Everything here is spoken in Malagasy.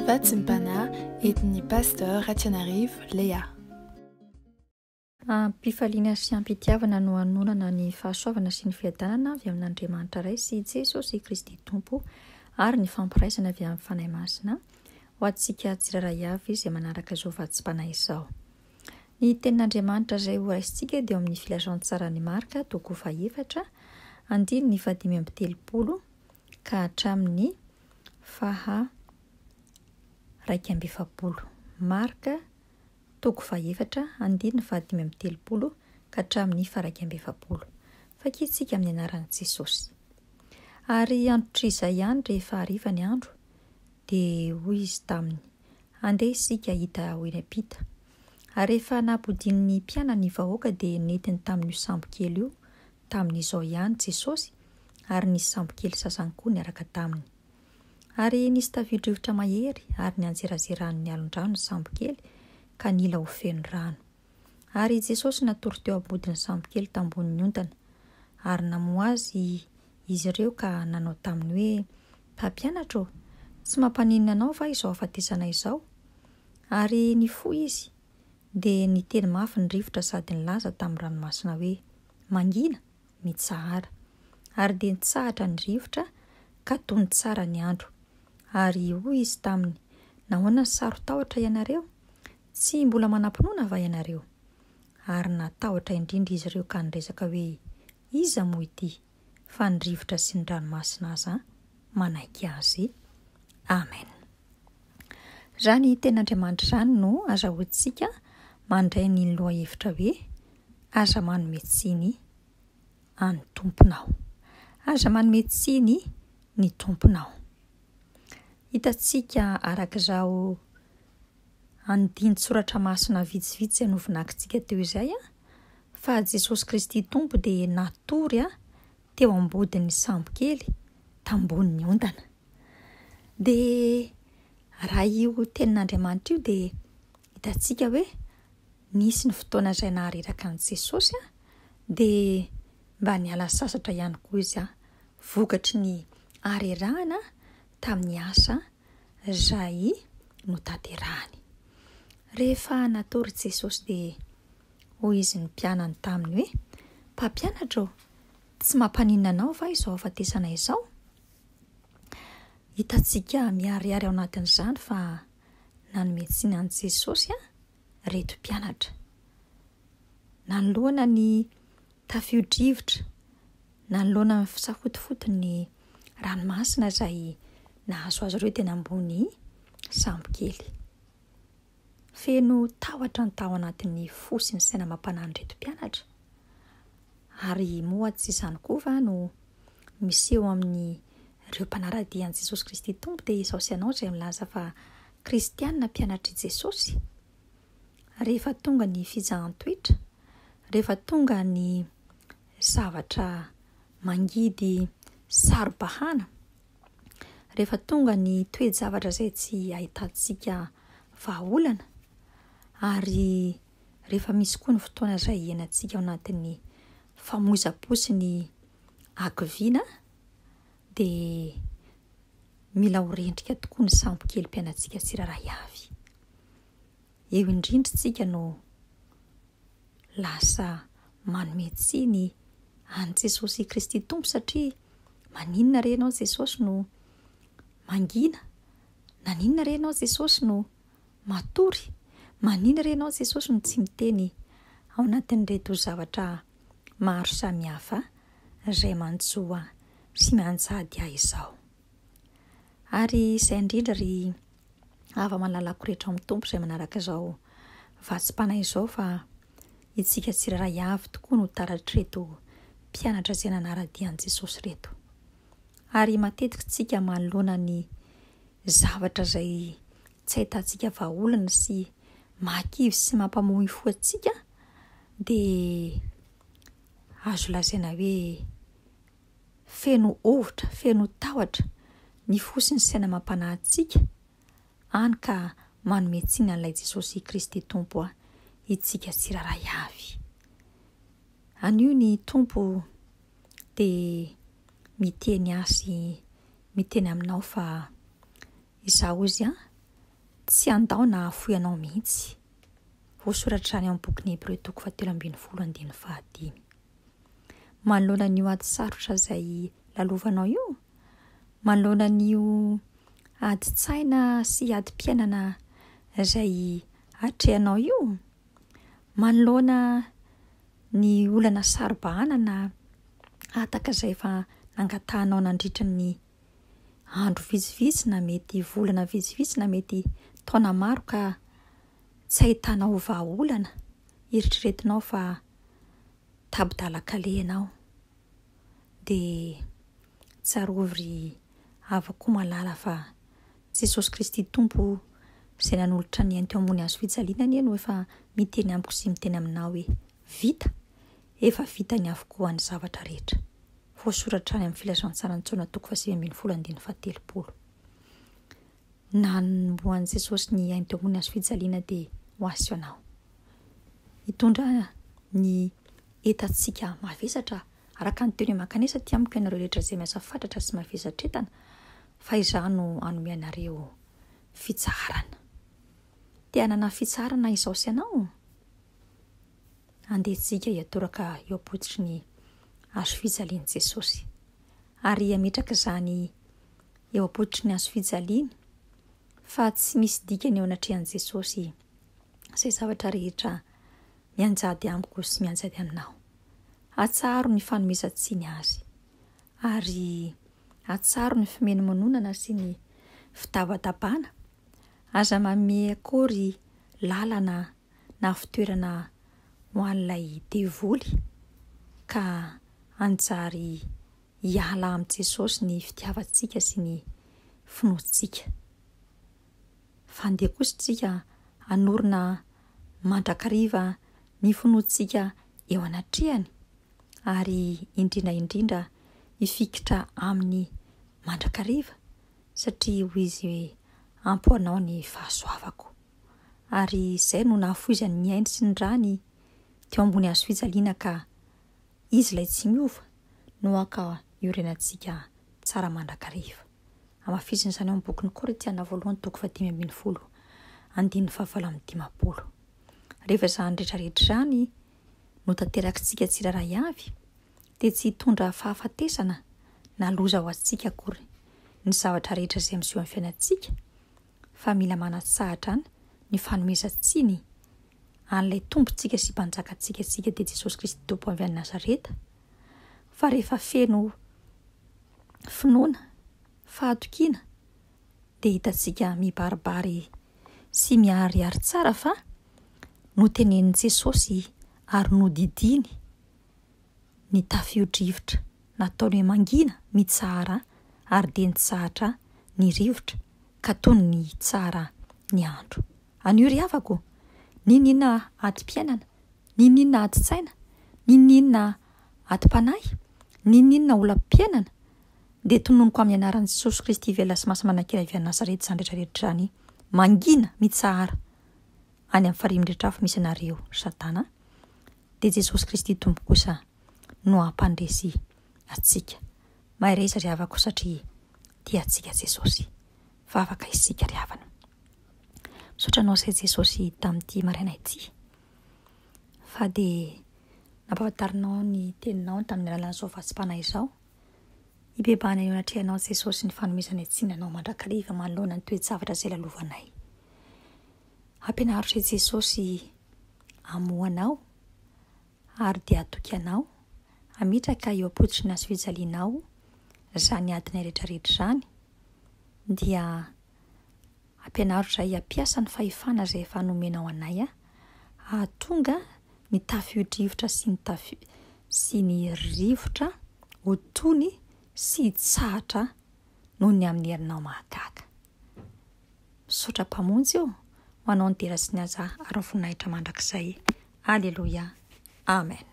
Fatsimpana etin'ny pasteur Ratsianarivo Léa. Ampifaliana sy ampitiavana no anonana ny fahasoavana sy ny fiadanana avy amin'Andriamanitra iray sy Jesosy Kristy Tompo ary ny fampiraisana avy amin'ny fanahy masina ho antsika tsiraray avy izay manaraka izao fatsimpana izao. Ny tenin'Andriamanitra izay ho raisintsika dia amin'ny filazantsara ny Marka toko 4 andininy 5:30 ka hatramin'ny 2:70. Marka toko 4 andininy 5:30 ka hatramin'ny 2:70. Fakitsika amin'ny anaran'i Jesosy. Ary andro-tr'iza ihany rehefa hariva ny andro, dia hoy izy taminy, andeha isika hita oenapita. Ary rehefa napodin'ny mpianany vahoaka dia netiny tamin'io sambo kely io, tamin'izao ihany Jesosy, ary nisy sambo kely sasany koa niaraka taminy. Ary nisy tafio-drivotra mahery ary nianjerazerany alon-drano ny sambo kely ka nila ho feno rano. Ary Jesosy natory teo ambodin'ny sambo kely tambonin'ny ondana, ary namoa azy izy ireo ka nanao taminy hoe, mpampianatra, tsy mampaninona anao va izao afatesana izao? Ary nifoy izy, dia niteny mafy ny rivotra sady nilaza tamin'ny ranomasina hoe, mangina, mitsahara. Ary dia nitsahatra ny rivotra ka tony tsara ny andro. Ary hoy izy taminy, nahoana ny sarotahotra ianareo? Tsy mbola manam-pinoana va ianareo? Ary natahotra indrindra izy ireo ka niresaka hoe, iza moa ity? Fa ny rivotra sy ny ranomasina aza manaiky azy. Amen. Zany tenin'Andriamanitra izany no azahoantsika mandray ny loha hevitra hoe, aza manome tsiny any tomponao. Aza manome tsiny ny tomponao. Hitantsika arak'izao andinin-tsoratra masina vitsivitsy no vonakintsika teo izay, fa Jesosy Kristy Tompo dia natory teo ambodin'ny sambo kely tambonin'ny ondana. Dia raha io tenin'Andriamanitra io dia hitantsika hoe nisy ny fotoana izay nahariraka an'i Jesosy dia mba niala sasatra ihany koa izy vokatry ny harerahana tamin'ny asa izay notanterahany. Rehefa natory Jesosy dia hoy izy ny mpianany taminy hoe, mpampianatra, tsy mampaninona anao va izao afatesana izao? Hitantsika miharihary ao anatin'izany fa nanome tsiny an'i Jesosy reto mpianatra. Nanoloana ny tafio-drivotra, nanoloana ny fisafotifotiny ranomasina izay nahazo azy ireo teny ambony sambo kely. Feno tahotra ny tao anatin'ny fo sy ny saina mampanany reto mpianatra. Ary moa tsy izany koa va no miseho amin'ny ireo mpanaradia an'i Jesosy Kristy Tompo dia izao sy ianao izay milaza fa kristianina mpianatry Jesosy. Rehefa tonga ny fizahan-toetra, rehefa tonga ny zavatra mangidy saro-bahana, rehefa tonga ny toe-javatra izay tsy ahitantsika vahaolana, ary rehefa misy koa ny fotoana izay iainantsika ao anatin'ny famoiza-po sy ny akoviana, dia mila ho rendrika tokoa ny sambo kely mpianantsika tsiraray avy. Eo indrindra tsika no lasa manome tsiny an'i Jesosy Kristy Tompo satria maninona re ianao Jesosy no mangina? Naninona re ianao Jesosy no matory? Maninona re ianao Jesosy no tsy miteny ao anatin'ireto zavatra maro samihafa izay mantsoa sy manjady ahy izao. Ary izay indrindra ry hava-mahalalako rehetra amin'ny Tompo izay manaraka izao vatsim-pana izao fa itsika tsiraray avy tokoa no taratry reto mpianatra izay nanaradia an'i Jesosy reto. Ary matetika tsika manoloana ny zavatra izay tsy ahitantsika vahaolana sy mahakivy sy mampamohy fo antsika, dia azo lazaina hoe feno ovitra, feno tahotra ny fo sy ny saina mampanahy antsika, any ka manome tsiny an'ilay Jesosy Kristy Tompo itsika tsiraray avy. Anio ny Tompo dia miteny asy, miteny aminao fa izaho izy tsy andao na afoy anao mihitsy. Voasoratra any amin'ny boky Hebreo 13:15. Manoloana n'io ady sarotra izay lalovanao io, manoloana n'io ady tsaina sy ady mpiainana izay atrehanao io, manoloana ny olana saro-bahanana ataka izay efa nangatahanao nandritra ny andro vitsivitsy na mety volana vitsivitsy na mety taona maro ka tsy ahitanao vahaolana, eritreretinao fa tabidalakale ianao, dia tsarovy avako malala fa Jesosy Kristy Tompo izay nanolotra ny ainy teo ambony hazo fijaliana no efa miteny amiko sy miteny aminao hoe vita, efa vitany avokoa ny zavatra rehetra. Voasoratra any amin'ny filazantsara ny taona 2017. Nanomboan'i Jesosy ny ainy teo ambony hazo fijaliana dia ho azy ianao. Hitondra ny etantsika mavesatra araka ny teny makanesa ty amiko ianareo rehetra izay miasa fatratra sy mavesatra etana, fa izaho no anome anareo fitsarana. Te hanana fitsarana izao sy ianao? Andehitsika hiatoraka eo am-pototry ny hazo fijalian'i Jesosy. Ary ametraka izany eo am-pototry ny hazo fijaliana fa tsy misy dikany eo anatrehan'i Jesosy izay zavatra rehetra mianjady amiko sy mianjady aminao. Atsaro ny fanomezantsiny azy, ary atsaro ny fimeno-mononana sy ny fitavatabana, aza manome akory lalana na fitoerana ho an'ilay devoly ka anjary hiala amin'i Jesosy ny fitiavantsika sy ny finoantsika. Fandeha kosa tsika hanorina mandrakariva ny finoantsika eo anatrehany, ary indrindra hifikitra amin'ny mandrakariva, satria ho izy hoe ampoanao ny fahasoavako. Ary izay no nahafoizany ny ainy sy ny rany teo ambony hazo fijaliana ka izy ilay tsy miova no aka iorenantsika tsara mandrakariva. Amafiziny izany eo amin'ny bokin'ny Korintiana 2:5-15. Rehefa izany rehetrarehetra izany no tanterakitsika tsiraray avy, dia tsy hitondra fahafatesana na loza ho antsika akory ny zavatra rehetra izay miseho amin'ny fiainantsika, fa mila manatsahatra ny fanomezantsiny an'ilay tompontsika sy mpanjakatsika dia Jesosy Kristy Tompo avy any Nazareta. Fa rehefa feno finoana, fahatokiana, dia hitantsika mibaribary sy miariary tsara fa notenenin'i Jesosy ary nodidiny ny tafio-drivotra nataony hoe mangina mitsara ary dia nitsahatra ny rivotra ka toy ny tsara ny andro. Anio ry havako, ninona ati-piainana, ninona ati-tsaina, ninona ati-panahy, ninona olam-piainana, dia tononoko amin'ny anaran'i Jesosy Kristy velona sy masina manakira avy any Nazareta izany rehetrarehetra izany, mangina mitsara any amin'ny farihin-drehetra fa misy anareo Satana, dia Jesosy Kristy Tompo kosa no ampandresy atsika. Mahay reza ry havako satria tia atsika Jesosy, fa afaka isika ry havana. Misaotranao izay Jesosy tamin'ity maraina ity, fa dia nampahafantarinao ny teninao tamin'ny alalan'izao vatsim-panahy izao. Ibebana eo anatrehanao Jesosy ny fanomezana antsika anao mandrakariva manoloana ny toe-javatra izay lalovanay. Ampianaritra Jesosy amohanao ary dia atoky anao, amitraka eo am-pototry ny hazo fijalianao izany adinay rehetrarehetra izany, dia ampianaritra hampiasa ny fahefana izay efa nomenao anay ahatonga ny tafio-drivotra sy ny rivotra ho tony sy tsahatra noho ny amin'ny herinao mahagaga. Misaotra mpamonjy eo, manao ny dera sy ny aza ary ny voninahitra mandrakizay. Aleluia. Amen.